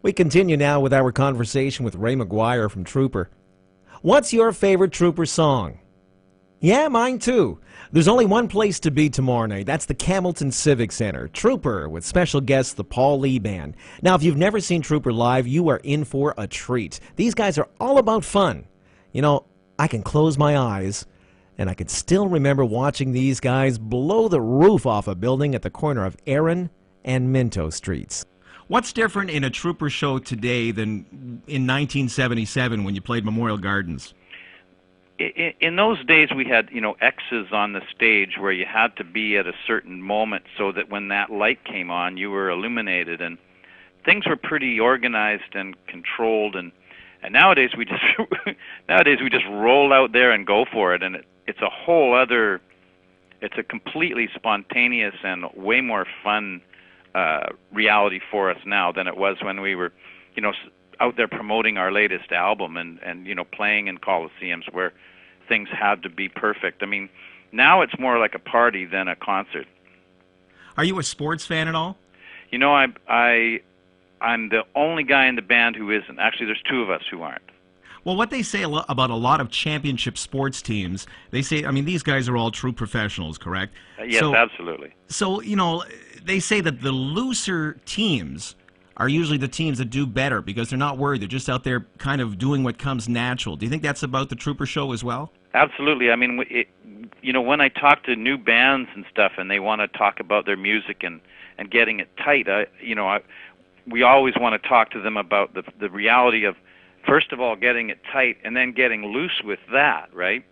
We continue now with our conversation with Ray McGuire from Trooper. What's your favorite Trooper song? Yeah, mine too. There's only one place to be tomorrow night. That's the Campbellton Civic Center. Trooper with special guests, the Paul Lee Band. Now, if you've never seen Trooper live, you are in for a treat. These guys are all about fun. You know, I can close my eyes, and I can still remember watching these guys blow the roof off a building at the corner of Erin and Minto Streets. What's different in a Trooper show today than in 1977 when you played Memorial Gardens? In those days, we had, X's on the stage where you had to be at a certain moment so that when that light came on, you were illuminated, and things were pretty organized and controlled. And nowadays we just roll out there and go for it, and it's a whole other, it's a completely spontaneous and way more fun reality for us now than it was when we were, out there promoting our latest album and playing in coliseums where things had to be perfect. I mean, now it's more like a party than a concert. Are you a sports fan at all? I'm the only guy in the band who isn't. Actually, there's two of us who aren't. Well, what they say about a lot of championship sports teams, they say, these guys are all true professionals, correct? Yes, absolutely. So, they say that the looser teams are usually the teams that do better because they're not worried. They're just out there kind of doing what comes natural. Do you think that's about the Trooper show as well? Absolutely. I mean, when I talk to new bands and stuff and they want to talk about their music and getting it tight, we always want to talk to them about the reality of, first of all, getting it tight and then getting loose with that, right?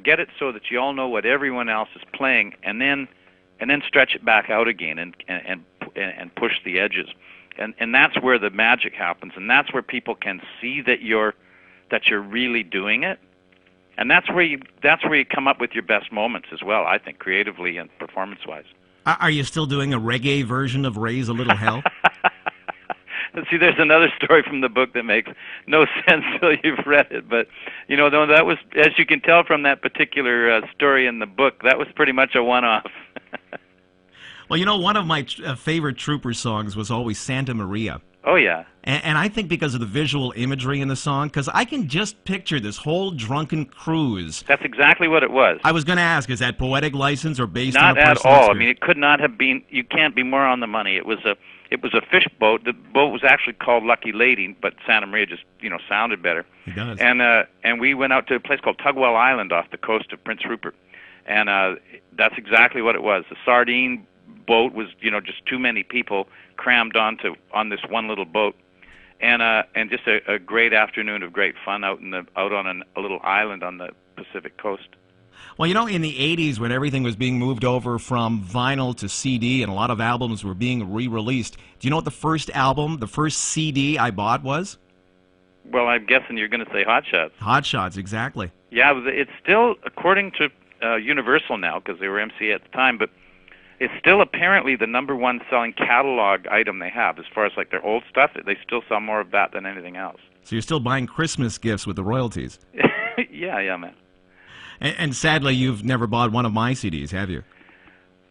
Get it so that you all know what everyone else is playing and then stretch it back out again and push the edges. And that's where the magic happens, and that's where people can see that you're really doing it, and that's where you come up with your best moments as well. I think creatively and performance-wise. Are you still doing a reggae version of "Raise a Little Hell"? See, there's another story from the book that makes no sense till you've read it, but that was, as you can tell from that particular story in the book, that was pretty much a one-off. Well, one of my favorite Trooper songs was always Santa Maria. Oh, yeah. And I think because of the visual imagery in the song, because I can just picture this whole drunken cruise. That's exactly what it was. I was going to ask, is that poetic license or based on a personal experience? Not at all. I mean, it could not have been, you can't be more on the money. It was a fish boat. The boat was actually called Lucky Lady, but Santa Maria just, sounded better. It does. And we went out to a place called Tugwell Island off the coast of Prince Rupert. And that's exactly what it was. The sardine boat was, just too many people crammed on this one little boat, and just a great afternoon of great fun out on a little island on the Pacific coast. Well, in the 80s when everything was being moved over from vinyl to CD and a lot of albums were being re-released, do you know what the first CD I bought was? Well, I'm guessing you're going to say Hot Shots. Hot Shots, exactly. Yeah, it's still, according to Universal now, because they were MCA at the time, but it's still apparently the -- selling catalog item they have. As far as like their old stuff, they still sell more of that than anything else. So you're still buying Christmas gifts with the royalties? Yeah, man. And sadly, you've never bought one of my CDs, have you?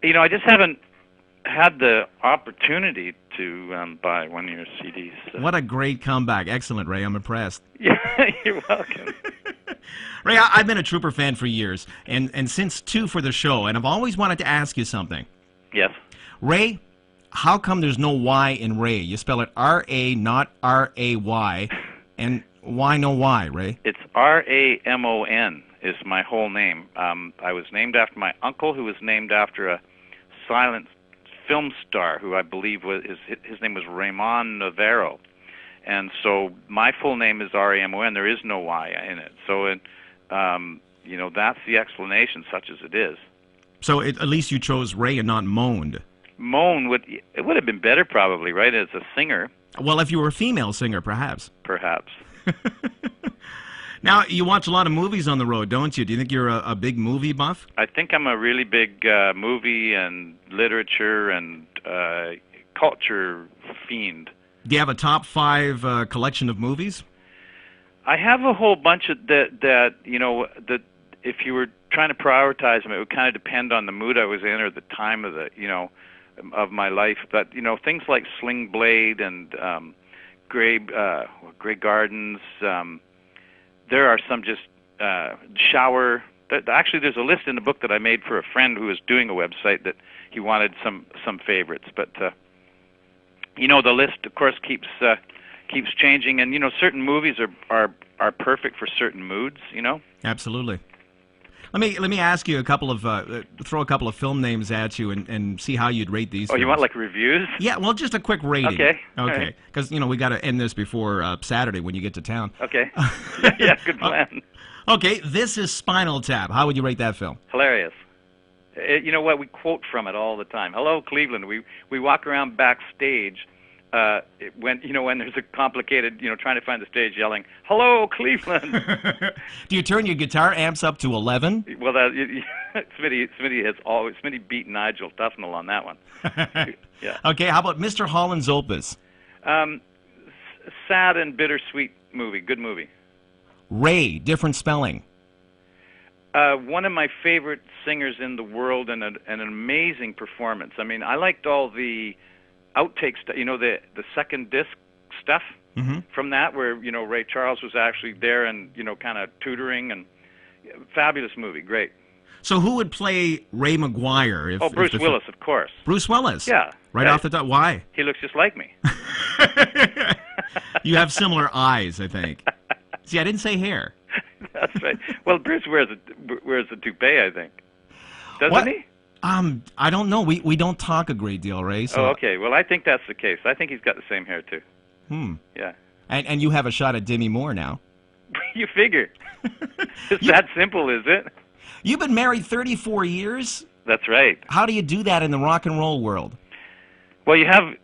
I just haven't had the opportunity to buy one of your CDs. So. What a great comeback. Excellent, Ray. I'm impressed. Yeah, you're welcome. Ray, I've been a Trooper fan for years, and since 2 for the show, and I've always wanted to ask you something. Yes. Ray, how come there's no Y in Ray? You spell it R-A, not R-A-Y, and why no Y, Ray? It's R-A-M-O-N is my whole name. I was named after my uncle, who was named after a silent film star, who I believe his name was Raymond Navarro. And so my full name is R-A-M-O-N. There is no Y in it. So, that's the explanation, such as it is. So at least you chose Ray and not Moaned. Moan would have been better probably, right, as a singer. Well, if you were a female singer, perhaps. Perhaps. Now, you watch a lot of movies on the road, don't you? Do you think you're a big movie buff? I think I'm a really big movie and literature and culture fiend. Do you have a top 5 collection of movies? I have a whole bunch of that if you were trying to prioritize them, it would kind of depend on the mood I was in or the time of of my life. But things like Sling Blade and Grey Gardens. There are some just shower. Actually, there's a list in the book that I made for a friend who was doing a website that he wanted some favorites. But the list, of course, keeps changing, and certain movies are perfect for certain moods. Absolutely. Let me ask you throw a couple of film names at you and see how you'd rate these. Oh, films. You want like reviews? Yeah, well, just a quick rating. Okay. Okay, because we got to end this before Saturday when you get to town. Okay. Yeah, good plan. Okay, this is Spinal Tap. How would you rate that film? Hilarious. You know what? We quote from it all the time. Hello, Cleveland. We walk around backstage when there's a complicated, trying to find the stage, yelling, "Hello, Cleveland." Do you turn your guitar amps up to 11? Well, Smitty beat Nigel Tufnell on that one. Yeah. Okay, how about Mr. Holland's Opus? Sad and bittersweet movie. Good movie. Ray, different spelling. One of my favorite singers in the world, and an amazing performance. I mean, I liked all the outtakes, the second disc stuff from that, where Ray Charles was actually there and kind of tutoring, and fabulous movie, great. So who would play Ray McGuire? Bruce Willis, of course. Bruce Willis? Yeah. Right off the top. Why? He looks just like me. You have similar eyes, I think. See, I didn't say hair. That's right. Well, Bruce wears a toupee, I think. Doesn't he? I don't know. We don't talk a great deal, Ray. So. Oh, okay. Well, I think that's the case. I think he's got the same hair too. Yeah. And you have a shot at Demi Moore now. You figure. It's that simple, is it? You've been married 34 years? That's right. How do you do that in the rock and roll world? Well, you have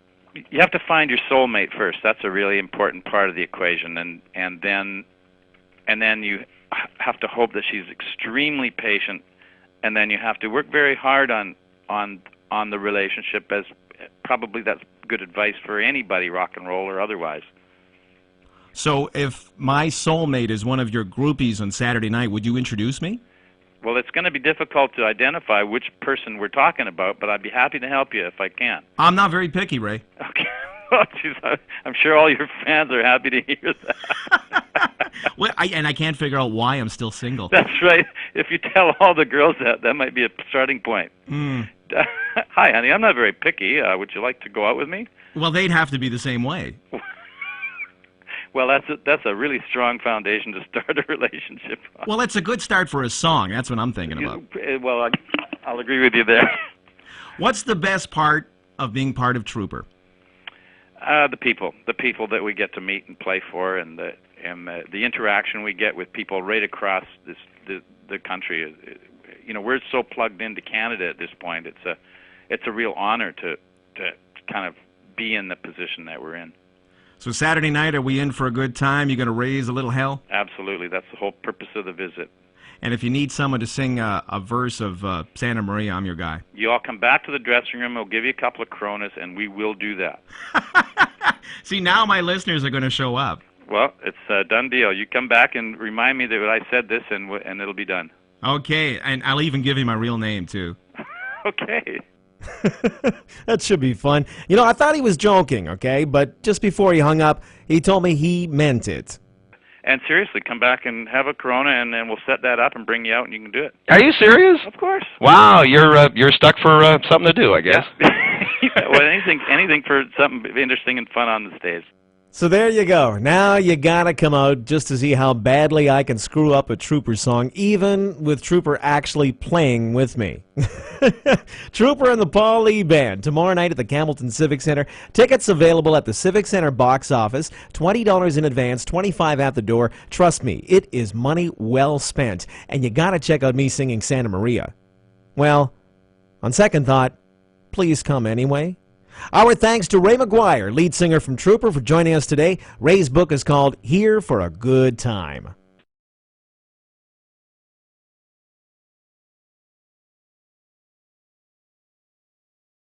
to find your soulmate first. That's a really important part of the equation, and then you have to hope that she's extremely patient, and then you have to work very hard on the relationship. As probably that's good advice for anybody, rock and roll or otherwise. So if my soulmate is one of your groupies on Saturday night, would you introduce me? Well, it's going to be difficult to identify which person we're talking about, but I'd be happy to help you if I can. I'm not very picky, Ray. Okay. Oh, geez, I'm sure all your fans are happy to hear that. Well, I can't figure out why I'm still single. That's right. If you tell all the girls that might be a starting point. Hi, honey. I'm not very picky. Would you like to go out with me? Well, they'd have to be the same way. Well, that's a really strong foundation to start a relationship on. Well, it's a good start for a song. That's what I'm thinking about. Well, I'll agree with you there. What's the best part of being part of Trooper? The people that we get to meet and play for, and the interaction we get with people right across the country. We're so plugged into Canada at this point. It's a real honor to kind of be in the position that we're in. So Saturday night, are we in for a good time? You going to raise a little hell? Absolutely. That's the whole purpose of the visit. And if you need someone to sing a verse of Santa Maria, I'm your guy. You all come back to the dressing room. We'll give you a couple of Coronas, and we will do that. See, now my listeners are going to show up. Well, it's a done deal. You come back and remind me that I said this, and it'll be done. Okay, and I'll even give you my real name, too. Okay. That should be fun. I thought he was joking, okay? But just before he hung up, he told me he meant it. And seriously, come back and have a Corona, and then we'll set that up and bring you out, and you can do it. Are you serious? Of course. Wow, you're stuck for something to do, I guess. Yeah. Well, anything for something interesting and fun on the stage. So there you go. Now you gotta come out just to see how badly I can screw up a Trooper song, even with Trooper actually playing with me. Trooper and the Paul Lee Band, tomorrow night at the Campbellton Civic Center. Tickets available at the Civic Center box office. $20 in advance, $25 at the door. Trust me, it is money well spent. And you gotta check out me singing Santa Maria. Well, on second thought, please come anyway. Our thanks to Ray McGuire, lead singer from Trooper, for joining us today. Ray's book is called Here for a Good Time.